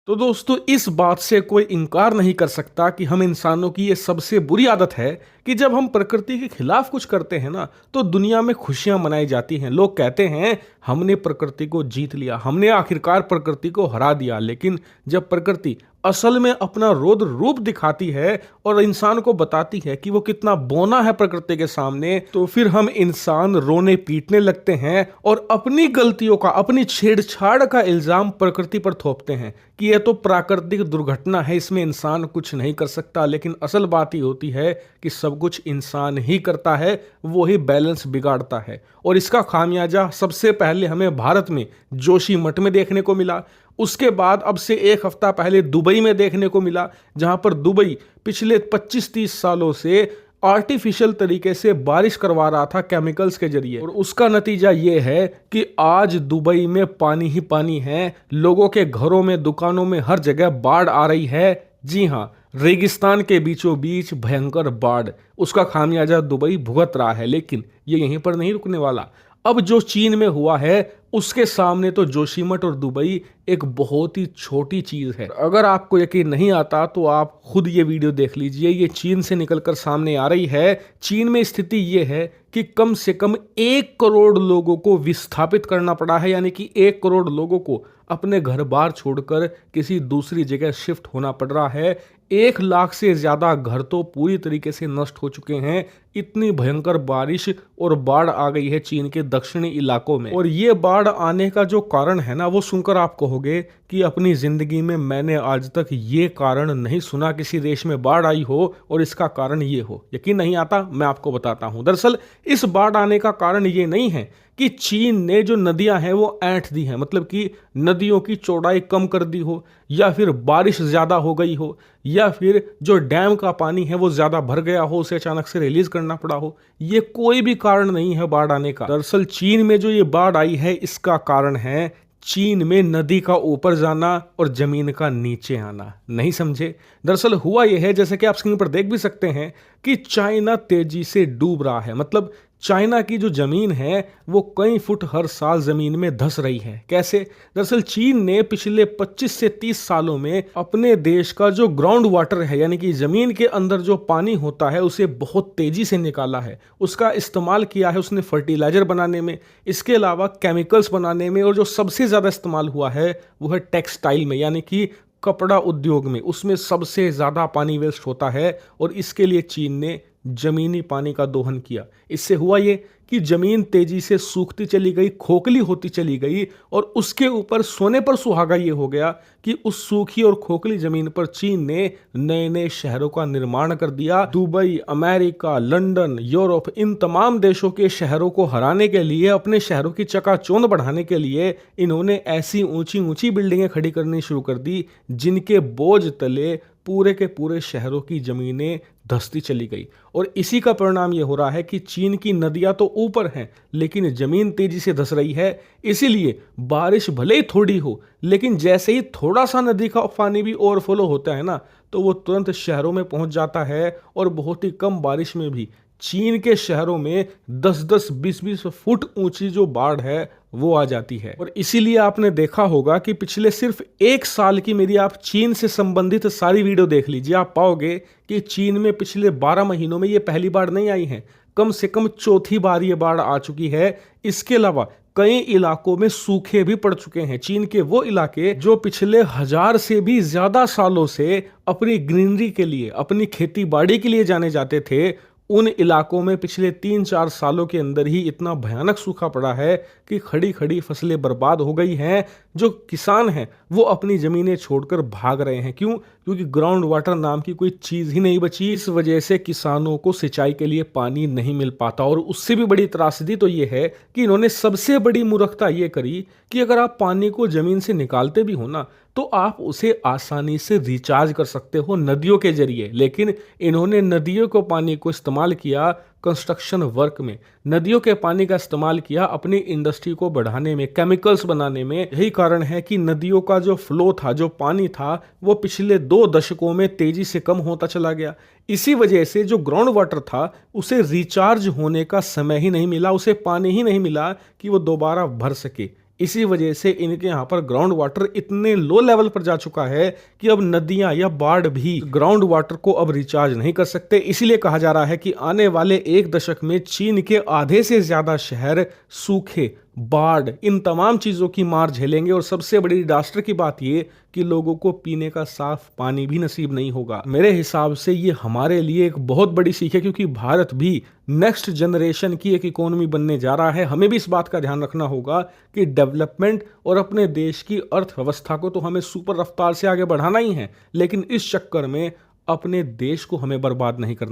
तो दोस्तों इस बात से कोई इनकार नहीं कर सकता कि हम इंसानों की ये सबसे बुरी आदत है कि जब हम प्रकृति के खिलाफ कुछ करते हैं ना तो दुनिया में खुशियां मनाई जाती हैं। लोग कहते हैं हमने प्रकृति को जीत लिया, हमने आखिरकार प्रकृति को हरा दिया। लेकिन जब प्रकृति असल में अपना रौद्र रूप दिखाती है और इंसान को बताती है कि वो कितना बौना है प्रकृति के सामने, तो फिर हम इंसान रोने पीटने लगते हैं और अपनी गलतियों का, अपनी छेड़छाड़ का इल्जाम प्रकृति पर थोपते हैं कि यह तो प्राकृतिक दुर्घटना है, इसमें इंसान कुछ नहीं कर सकता। लेकिन असल बात ही होती है कि सब कुछ इंसान ही करता है, वो ही बैलेंस बिगाड़ता है। और इसका खामियाजा सबसे पहले हमें भारत में जोशीमठ में देखने को मिला। उसके बाद अब से एक हफ्ता पहले दुबई में देखने को मिला, जहां पर दुबई पिछले 25-30 सालों से आर्टिफिशियल तरीके से बारिश करवा रहा था केमिकल्स के जरिए। और उसका नतीजा ये है कि आज दुबई में पानी ही पानी है, लोगों के घरों में, दुकानों में, हर जगह बाढ़ आ रही है। जी हाँ, रेगिस्तान के बीचों बीच भयंकर बाढ़, उसका खामियाजा दुबई भुगत रहा है। लेकिन ये यहीं पर नहीं रुकने वाला। अब जो चीन में हुआ है उसके सामने तो जोशीमठ और दुबई एक बहुत ही छोटी चीज है। अगर आपको यकीन नहीं आता तो आप खुद ये वीडियो देख लीजिए, ये चीन से निकलकर सामने आ रही है। चीन में स्थिति ये है कि कम से कम 1 करोड़ लोगों को विस्थापित करना पड़ा है, यानी कि 1 करोड़ लोगों को अपने घर बार छोड़कर किसी दूसरी जगह शिफ्ट होना पड़ रहा है। 1 लाख से ज्यादा घर तो पूरी तरीके से नष्ट हो चुके हैं। इतनी भयंकर बारिश और बाढ़ आ गई है चीन के दक्षिणी इलाकों में। और ये बाढ़ आने का जो कारण है ना, वो सुनकर आप कहोगे कि अपनी जिंदगी में मैंने आज तक ये कारण नहीं सुना किसी देश में बाढ़ आई हो और इसका कारण ये हो। यकीन नहीं आता? मैं आपको बताता हूं। दरअसल इस बाढ़ आने का कारण ये नहीं है कि चीन ने जो नदियां हैं वो ऐंठ दी हैं, मतलब कि नदियों की चौड़ाई कम कर दी हो, या फिर बारिश ज्यादा हो गई हो, या फिर जो डैम का पानी है वो ज्यादा भर गया हो, उसे अचानक से रिलीज करना पड़ा हो। ये कोई भी कारण नहीं है बाढ़ आने का। दरअसल चीन में जो ये बाढ़ आई है इसका कारण है चीन में नदी का ऊपर जाना और जमीन का नीचे आना। नहीं समझे? दरअसल हुआ यह है, जैसे कि आप स्क्रीन पर देख भी सकते हैं, कि चाइना तेजी से डूब रहा है। मतलब चाइना की जो जमीन है वो कई फुट हर साल जमीन में धंस रही है। कैसे? दरअसल चीन ने पिछले 25 से 30 सालों में अपने देश का जो ग्राउंड वाटर है, यानी कि जमीन के अंदर जो पानी होता है, उसे बहुत तेजी से निकाला है। उसका इस्तेमाल किया है उसने फर्टिलाइजर बनाने में, इसके अलावा केमिकल्स बनाने में, और जो सबसे ज्यादा इस्तेमाल हुआ है वो है टेक्सटाइल में, यानी कि कपड़ा उद्योग में। उसमें सबसे ज्यादा पानी वेस्ट होता है और इसके लिए चीन ने जमीनी पानी का दोहन किया। इससे हुआ ये कि जमीन तेजी से सूखती चली गई, खोखली होती चली गई, और उसके ऊपर सोने पर सुहागा ये हो गया कि उस सूखी और खोखली जमीन पर चीन ने नए नए शहरों का निर्माण कर दिया। दुबई, अमेरिका, लंदन, यूरोप, इन तमाम देशों के शहरों को हराने के लिए, अपने शहरों की चकाचौंध बढ़ाने के लिए इन्होंने ऐसी ऊंची ऊंची बिल्डिंगें खड़ी करनी शुरू कर दी जिनके बोझ तले पूरे के पूरे शहरों की जमीनें धंसती चली गई। और इसी का परिणाम यह हो रहा है कि चीन की नदियां तो ऊपर हैं लेकिन जमीन तेजी से धंस रही है। इसीलिए बारिश भले ही थोड़ी हो, लेकिन जैसे ही थोड़ा सा नदी का पानी भी ओवरफ्लो होता है ना, तो वो तुरंत शहरों में पहुंच जाता है। और बहुत ही कम बारिश में भी चीन के शहरों में 10-10, 20-20 फुट ऊंची जो बाढ़ है वो आ जाती है। और इसीलिए आपने देखा होगा कि पिछले सिर्फ 1 साल की मेरी आप चीन से संबंधित सारी वीडियो देख लीजिए, आप पाओगे कि चीन में पिछले 12 महीनों में ये पहली बार नहीं आई है, कम से कम चौथी बार ये बाढ़ आ चुकी है। इसके अलावा कई इलाकों में सूखे भी पड़ चुके हैं। चीन के वो इलाके जो पिछले 1000 से भी ज्यादा सालों से अपनी ग्रीनरी के लिए, अपनी खेती बाड़ी के लिए जाने जाते थे, उन इलाकों में पिछले 3-4 सालों के अंदर ही इतना भयानक सूखा पड़ा है कि खड़ी खड़ी फसलें बर्बाद हो गई हैं। जो किसान हैं वो अपनी जमीनें छोड़कर भाग रहे हैं। क्यों? क्योंकि ग्राउंड वाटर नाम की कोई चीज ही नहीं बची। इस वजह से किसानों को सिंचाई के लिए पानी नहीं मिल पाता। और उससे भी बड़ी त्रासदी तो ये है कि इन्होंने सबसे बड़ी मूर्खता ये करी कि अगर आप पानी को जमीन से निकालते भी हो ना, तो आप उसे आसानी से रिचार्ज कर सकते हो नदियों के जरिए। लेकिन इन्होंने नदियों को पानी को इस्तेमाल किया कंस्ट्रक्शन वर्क में, नदियों के पानी का इस्तेमाल किया अपनी इंडस्ट्री को बढ़ाने में, केमिकल्स बनाने में। यही कारण है कि नदियों का जो फ्लो था, जो पानी था, वो पिछले 2 दशकों में तेजी से कम होता चला गया। इसी वजह से जो ग्राउंड वाटर था उसे रिचार्ज होने का समय ही नहीं मिला, उसे पानी ही नहीं मिला कि वो दोबारा भर सके। इसी वजह से इनके यहाँ पर ग्राउंड वाटर इतने लो लेवल पर जा चुका है कि अब नदियां या बाढ़ भी ग्राउंड वाटर को अब रिचार्ज नहीं कर सकते। इसीलिए कहा जा रहा है कि आने वाले एक दशक में चीन के आधे से ज्यादा शहर सूखे, बाढ़, इन तमाम चीजों की मार झेलेंगे। और सबसे बड़ी डिजास्टर की बात यह कि लोगों को पीने का साफ पानी भी नसीब नहीं होगा। मेरे हिसाब से ये हमारे लिए एक बहुत बड़ी सीख है, क्योंकि भारत भी नेक्स्ट जनरेशन की एक इकोनॉमी बनने जा रहा है। हमें भी इस बात का ध्यान रखना होगा कि डेवलपमेंट और अपने देश की अर्थव्यवस्था को तो हमें सुपर रफ्तार से आगे बढ़ाना ही है, लेकिन इस चक्कर में अपने देश को हमें बर्बाद नहीं करना।